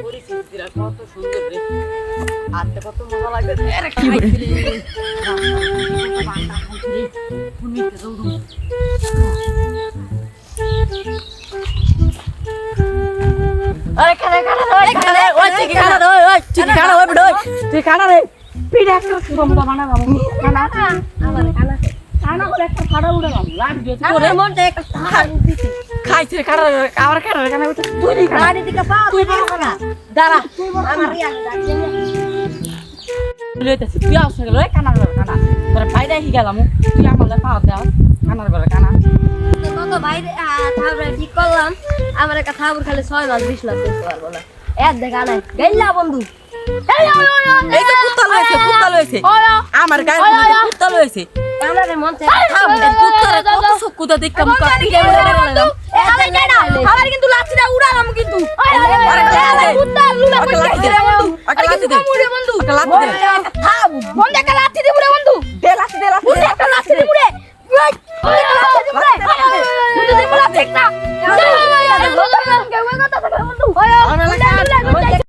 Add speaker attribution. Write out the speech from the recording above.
Speaker 1: পরিস্থিতিটা কত সুন্দর রে, আনতে কত মজা লাগবে। আরে কি রে আরে খানা খানা ওই খানা ওই চিকি খানা ওই চিকি খানা ওই বড় তুই খানা রে পিড়া একটা বমবা বানাবো খানা আমার খানা খানা করে একটা ফাড়া উড়ে বাম লাগবে তোরে মনটা একটা খাইছে খানা আমার খানা খানা তুই খানা গাড়ি দিকে পা তুই বড় খানা দাঁড়া আমার রিয়া লইতেছি তুই আসছ গেল ওই খানা খানা তোর বাইরে কি গেলাম তুই আমারে পাও দাও খানার বেলা খানা
Speaker 2: কত বাইরে থাবরে ঠিক করলাম আমার একটা থাবর খালি 6 মাস 20 লাখ করতে পারবো না এক দেখা নাই গেল্লা বন্ধু
Speaker 1: এই তো কুত্তা লইছে আমার গায়ে কুত্তা লইছে
Speaker 2: আমারে মন চাই
Speaker 1: কুত্তারে কত সুকুদা দেখতাম মুখা পিড়ে মেরে
Speaker 2: আমার কিন্তু লাঠিটা উড়ালাম কিন্তু আরে কুত্তা লুলা কই রে বন্ধু আরে লাঠি দে বন্ধু
Speaker 1: লাঠি দে
Speaker 2: থাম বন্ধু একটা লাঠি দে রে বন্ধু
Speaker 1: দে লাঠি দে
Speaker 2: একটা লাঠি দে রে বন্ধু দে লাঠি না